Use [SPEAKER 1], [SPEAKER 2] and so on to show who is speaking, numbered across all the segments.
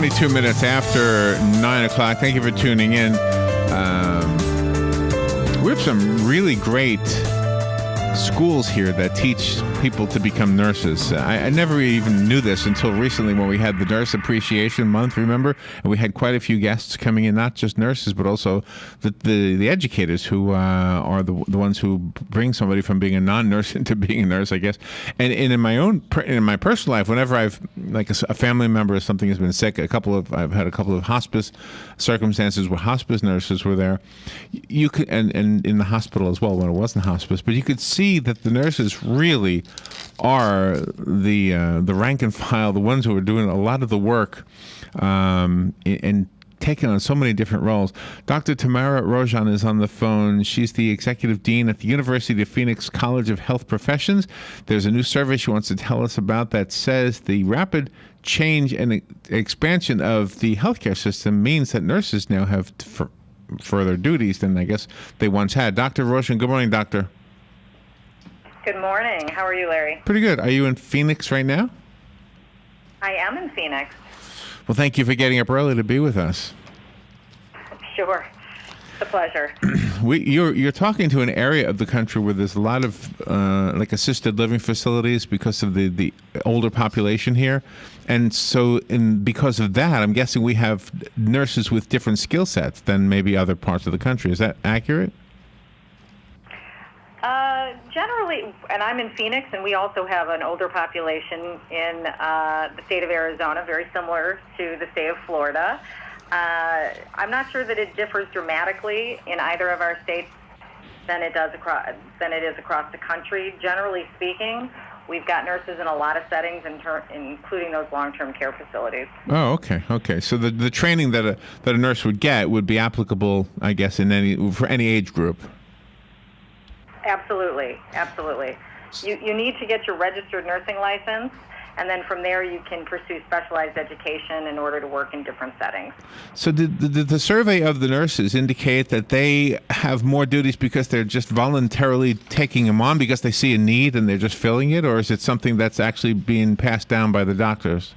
[SPEAKER 1] 22 minutes after 9 o'clock. Thank you for tuning in. We have some really great schools here that teach people to become nurses. I never even knew this until recently when we had the Nurse Appreciation Month, remember? And we had quite a few guests coming in, not just nurses, but also the educators who are the ones who bring somebody from being a non-nurse into being a nurse, I guess. And in my personal life, whenever I've, like a family member or something has been sick, I've had a couple of hospice circumstances where hospice nurses were there. You could, and in the hospital as well when it wasn't hospice, but you could see that the nurses really are the rank and file, the ones who are doing a lot of the work and taking on so many different roles. Dr. Tamara Rozhon is on the phone. She's the executive dean at the University of Phoenix College of Health Professions. There's a new survey she wants to tell us about that says the rapid change and expansion of the healthcare system means that nurses now have further duties than I guess they once had. Dr. Rozhon, good morning, doctor.
[SPEAKER 2] Good morning. How are you, Larry?
[SPEAKER 1] Pretty good. Are you in Phoenix right now?
[SPEAKER 2] I am in Phoenix.
[SPEAKER 1] Well, thank you for getting up early to be with us.
[SPEAKER 2] Sure. It's a pleasure.
[SPEAKER 1] You're talking to an area of the country where there's a lot of like assisted living facilities because of the older population here. And so because of that, I'm guessing we have nurses with different skill sets than maybe other parts of the country. Is that accurate?
[SPEAKER 2] Generally, and I'm in Phoenix, and we also have an older population in the state of Arizona, very similar to the state of Florida. I'm not sure that it differs dramatically in either of our states than it is across the country. Generally speaking, we've got nurses in a lot of settings, including those long-term care facilities.
[SPEAKER 1] Oh, okay. So the training that a nurse would get would be applicable, I guess, for any age group.
[SPEAKER 2] Absolutely. You need to get your registered nursing license, and then from there you can pursue specialized education in order to work in different settings.
[SPEAKER 1] So did the survey of the nurses indicate that they have more duties because they're just voluntarily taking them on because they see a need and they're just filling it, or is it something that's actually being passed down by the doctors?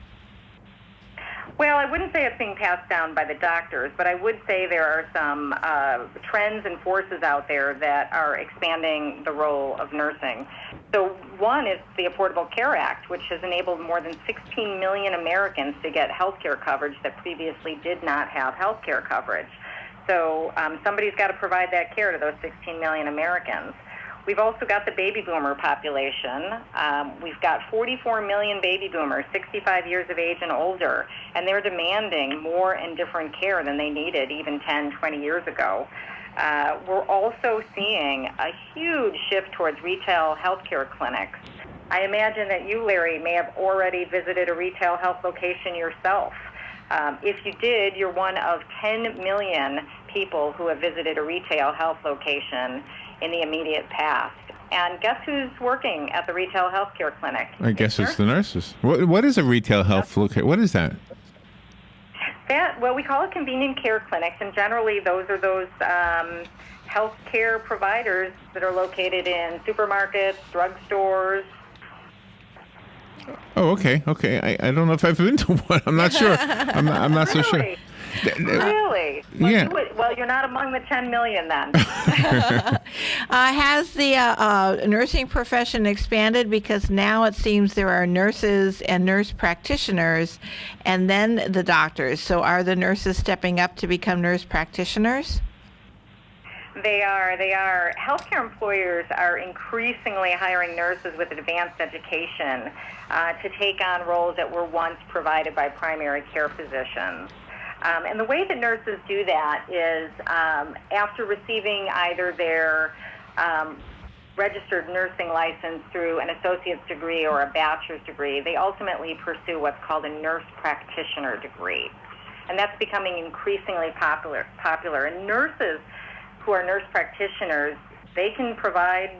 [SPEAKER 2] Well, I wouldn't say it's being passed down by the doctors, but I would say there are some trends and forces out there that are expanding the role of nursing. So one is the Affordable Care Act, which has enabled more than 16 million Americans to get health care coverage that previously did not have health care coverage. So somebody's got to provide that care to those 16 million Americans. We've also got the baby boomer population. We've got 44 million baby boomers, 65 years of age and older, and they're demanding more and different care than they needed even 10, 20 years ago. We're also seeing a huge shift towards retail healthcare clinics. I imagine that you, Larry, may have already visited a retail health location yourself. If you did, you're one of 10 million people who have visited a retail health location in the immediate past. And guess who's working at the retail healthcare clinic?
[SPEAKER 1] I guess it's the nurses. What is a retail health location? What is that?
[SPEAKER 2] Well, we call it convenient care clinics, and generally those are those healthcare providers that are located in supermarkets, drugstores.
[SPEAKER 1] Oh, okay. I don't know if I've been to one. I'm not sure. I'm not so sure.
[SPEAKER 2] Really? Well,
[SPEAKER 1] yeah.
[SPEAKER 2] You're not among the 10 million then.
[SPEAKER 3] Has the nursing profession expanded? Because now it seems there are nurses and nurse practitioners and then the doctors. So are the nurses stepping up to become nurse practitioners?
[SPEAKER 2] They are. Healthcare employers are increasingly hiring nurses with advanced education to take on roles that were once provided by primary care physicians. And the way that nurses do that is after receiving either their registered nursing license through an associate's degree or a bachelor's degree, they ultimately pursue what's called a nurse practitioner degree. And that's becoming increasingly popular. And nurses who are nurse practitioners, they can provide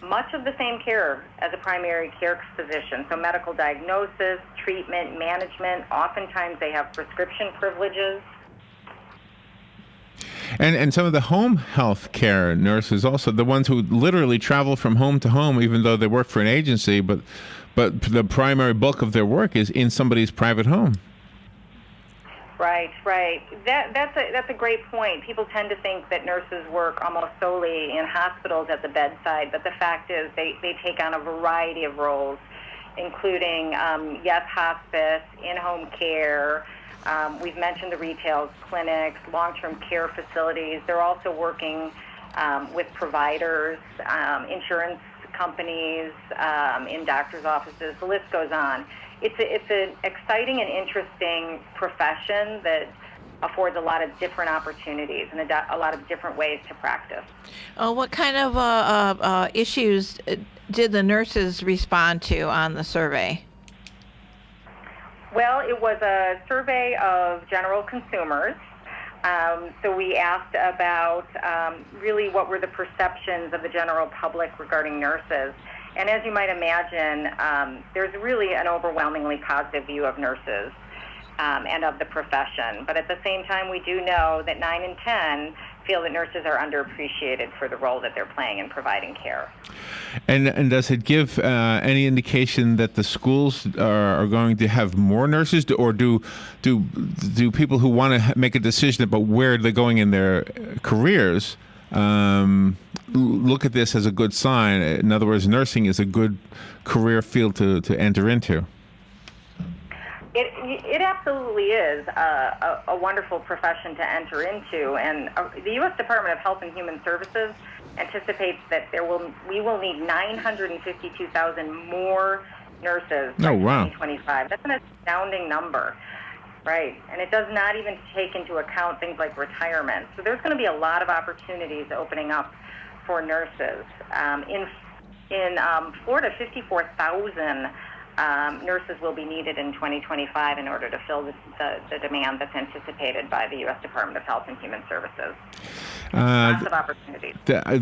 [SPEAKER 2] much of the same care as a primary care physician. So medical diagnosis, treatment, management, oftentimes they have prescription privileges.
[SPEAKER 1] And some of the home health care nurses also, the ones who literally travel from home to home, even though they work for an agency, but the primary bulk of their work is in somebody's private home.
[SPEAKER 2] Right, right. That's a great point. People tend to think that nurses work almost solely in hospitals at the bedside, but the fact is they take on a variety of roles, including, yes, hospice, in-home care. We've mentioned the retail clinics, long-term care facilities. They're also working with providers, insurance companies, in doctors' offices. The list goes on. It's an exciting and interesting profession that affords a lot of different opportunities and a lot of different ways to practice.
[SPEAKER 3] What kind of issues did the nurses respond to on the survey?
[SPEAKER 2] Well, it was a survey of general consumers. So we asked about really what were the perceptions of the general public regarding nurses. And as you might imagine, there's really an overwhelmingly positive view of nurses and of the profession. But at the same time, we do know that 9 in 10 feel that nurses are underappreciated for the role that they're playing in providing care.
[SPEAKER 1] And does it give any indication that the schools are going to have more nurses, or do people who want to make a decision about where they're going in their careers look at this as a good sign? In other words, nursing is a good career field to enter into.
[SPEAKER 2] It absolutely is a wonderful profession to enter into, and the U.S. Department of Health and Human Services anticipates that we will need 952,000 more nurses by 2025. That's an astounding number, right? And it does not even take into account things like retirement. So there's going to be a lot of opportunities opening up for nurses. In Florida, 54,000 nurses will be needed in 2025 in order to fill the demand that's anticipated by the U.S. Department of Health and Human Services. Lots of opportunities.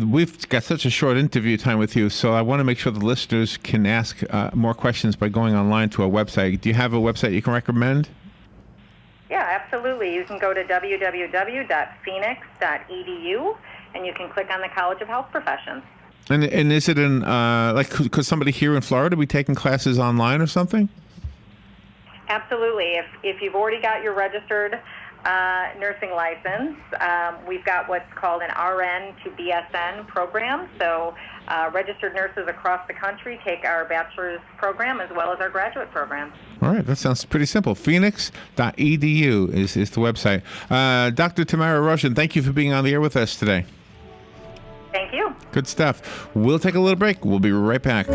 [SPEAKER 1] We've got such a short interview time with you, so I want to make sure the listeners can ask more questions by going online to our website. Do you have a website you can recommend?
[SPEAKER 2] Yeah, absolutely. You can go to www.phoenix.edu, and you can click on the College of Health Professions.
[SPEAKER 1] And is it could somebody here in Florida be taking classes online or something?
[SPEAKER 2] Absolutely. If you've already got your registered nursing license, we've got what's called an RN to BSN program. So registered nurses across the country take our bachelor's program as well as our graduate program.
[SPEAKER 1] All right, that sounds pretty simple. Phoenix.edu is the website. Dr. Tamara Rozhon, thank you for being on the air with us today.
[SPEAKER 2] Thank you.
[SPEAKER 1] Good stuff. We'll take a little break. We'll be right back.